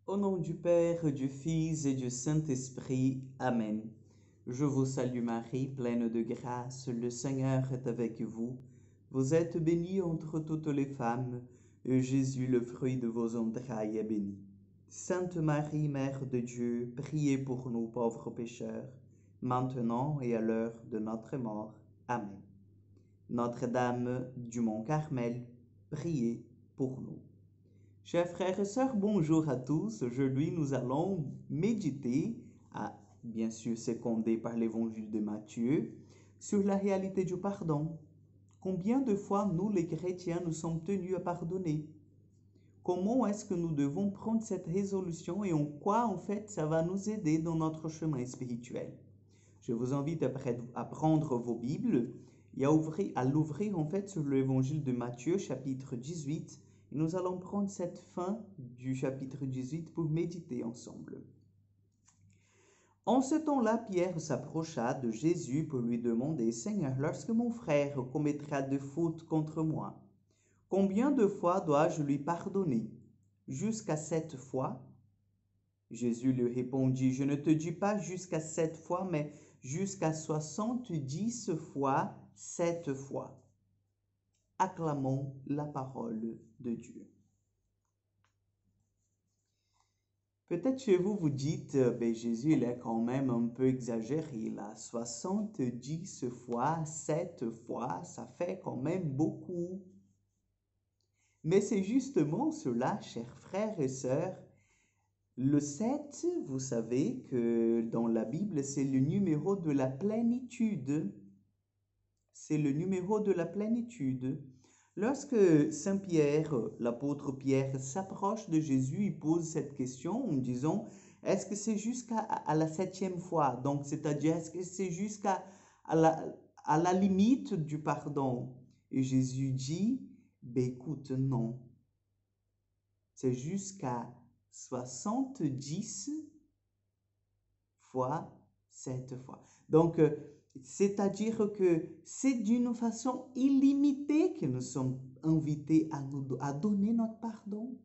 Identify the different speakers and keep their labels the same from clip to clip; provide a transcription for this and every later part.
Speaker 1: Au nom du Père, du Fils et du Saint-Esprit. Amen. Je vous salue Marie, pleine de grâce, le Seigneur est avec vous. Vous êtes bénie entre toutes les femmes, et Jésus, le fruit de vos entrailles, est béni. Sainte Marie, Mère de Dieu, priez pour nous pauvres pécheurs, maintenant et à l'heure de notre mort. Amen. Notre-Dame du Mont Carmel, priez pour nous. Chers frères et sœurs, bonjour à tous. Aujourd'hui, nous allons méditer, bien sûr secondé par l'évangile de Matthieu, sur la réalité du pardon. Combien de fois nous, les chrétiens, nous sommes tenus à pardonner? Comment est-ce que nous devons prendre cette résolution et en quoi, en fait, ça va nous aider dans notre chemin spirituel? Je vous invite à prendre vos Bibles et à l'ouvrir, en fait, sur l'évangile de Matthieu, chapitre 18. Et nous allons prendre cette fin du chapitre 18 pour méditer ensemble. En ce temps-là, Pierre s'approcha de Jésus pour lui demander, « Seigneur, lorsque mon frère commettra de fautes contre moi, combien de fois dois-je lui pardonner? Jusqu'à 7 fois? » Jésus lui répondit, « Je ne te dis pas jusqu'à 7 fois, mais jusqu'à 70 fois 7 fois. » Acclamons la parole de Dieu. Peut-être chez vous, vous dites, Jésus, il est quand même un peu exagéré là. 70 fois 7 fois, ça fait quand même beaucoup. Mais c'est justement cela, chers frères et sœurs. Le 7, vous savez que dans la Bible, c'est le numéro de la plénitude. C'est le numéro de la plénitude. Lorsque Saint Pierre, l'apôtre Pierre, s'approche de Jésus, il pose cette question en disant, est-ce que c'est jusqu'à la 7e fois? Donc, c'est-à-dire, est-ce que c'est jusqu'à la limite du pardon? Et Jésus dit, écoute, non. C'est jusqu'à 70 fois 7 fois. Donc, c'est-à-dire que c'est d'une façon illimitée que nous sommes invités à donner notre pardon.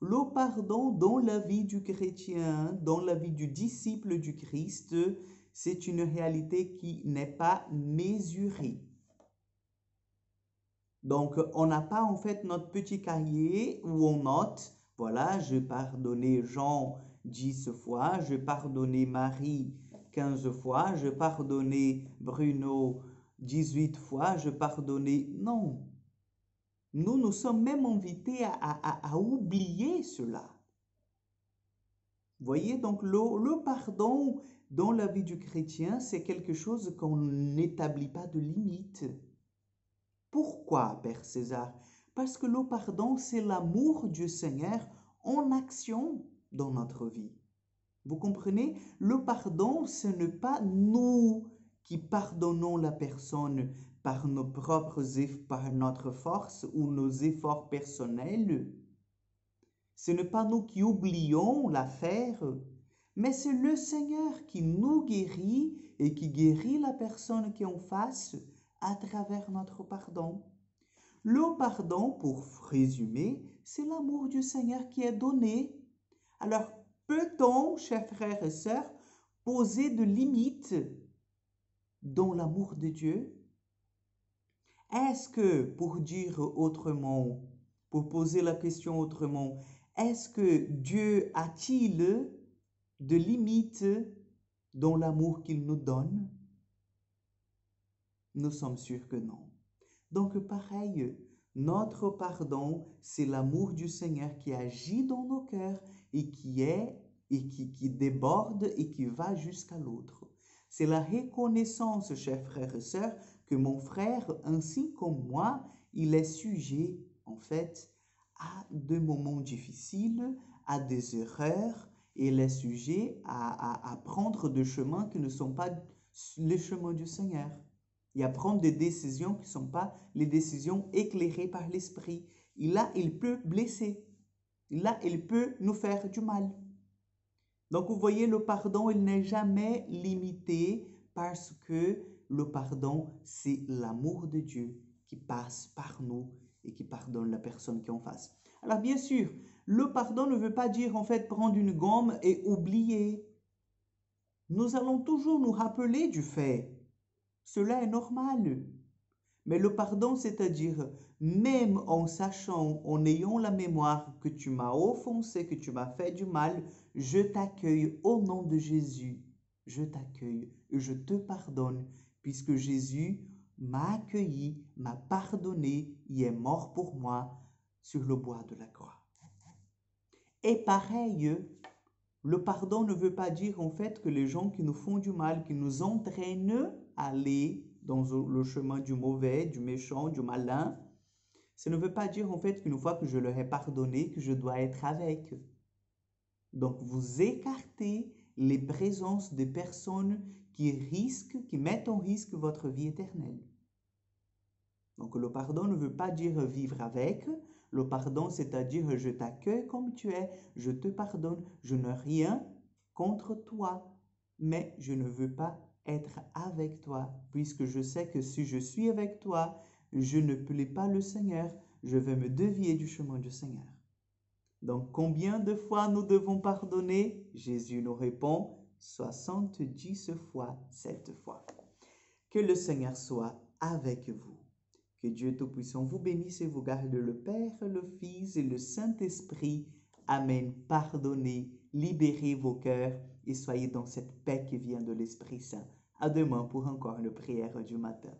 Speaker 1: Le pardon dans la vie du chrétien, dans la vie du disciple du Christ, c'est une réalité qui n'est pas mesurée. Donc, on n'a pas en fait notre petit cahier où on note, voilà, je pardonnais Jean 10 fois, je pardonnais Marie 15 fois, je pardonnais Bruno 18 fois, je pardonnais... Non. Nous sommes même invités à oublier cela. Vous voyez, donc le pardon dans la vie du chrétien, c'est quelque chose qu'on n'établit pas de limite. Pourquoi, Père César? Parce que le pardon, c'est l'amour du Seigneur en action dans notre vie. Vous comprenez? Le pardon, ce n'est pas nous qui pardonnons la personne par nos par notre force ou nos efforts personnels. Ce n'est pas nous qui oublions l'affaire, mais c'est le Seigneur qui nous guérit et qui guérit la personne qui est en face à travers notre pardon. Le pardon, pour résumer, c'est l'amour du Seigneur qui est donné. Alors, peut-on, chers frères et sœurs, poser de limites dans l'amour de Dieu? Est-ce que, pour dire autrement, pour poser la question autrement, est-ce que Dieu a-t-il de limites dans l'amour qu'il nous donne? Nous sommes sûrs que non. Donc pareil, notre pardon, c'est l'amour du Seigneur qui agit dans nos cœurs et qui déborde et qui va jusqu'à l'autre. C'est la reconnaissance, chers frères et sœurs, que mon frère, ainsi comme moi, il est sujet, en fait, à des moments difficiles, à des erreurs, et il est sujet à prendre des chemins qui ne sont pas les chemins du Seigneur. Et à prendre des décisions qui ne sont pas les décisions éclairées par l'Esprit. Et là, il peut blesser. Et là, il peut nous faire du mal. Donc, vous voyez, le pardon, il n'est jamais limité parce que le pardon, c'est l'amour de Dieu qui passe par nous et qui pardonne la personne qui est en face. Alors, bien sûr, Le pardon ne veut pas dire en fait prendre une gomme et oublier. Nous allons toujours nous rappeler du fait. Cela est normal. Mais le pardon, c'est-à-dire, même en sachant, en ayant la mémoire que tu m'as offensé, que tu m'as fait du mal, je t'accueille au nom de Jésus. Je t'accueille et je te pardonne, puisque Jésus m'a accueilli, m'a pardonné, il est mort pour moi sur le bois de la croix. Et pareil, le pardon ne veut pas dire en fait que les gens qui nous font du mal, qui nous entraînent à aller dans le chemin du mauvais, du méchant, du malin, ça ne veut pas dire en fait qu'une fois que je leur ai pardonné, que je dois être avec. Donc vous écartez les présences des personnes qui risquent, qui mettent en risque votre vie éternelle. Donc le pardon ne veut pas dire vivre avec. Le pardon, c'est-à-dire je t'accueille comme tu es, je te pardonne, je n'ai rien contre toi, mais je ne veux pas être avec toi, puisque je sais que si je suis avec toi, je ne plais pas le Seigneur, je vais me dévier du chemin du Seigneur. Donc combien de fois nous devons pardonner? Jésus nous répond 70 fois 7 fois. Que le Seigneur soit avec vous. Que Dieu Tout-Puissant vous bénisse et vous garde, le Père, le Fils et le Saint-Esprit. Amen. Pardonnez, libérez vos cœurs et soyez dans cette paix qui vient de l'Esprit Saint. À demain pour encore une prière du matin.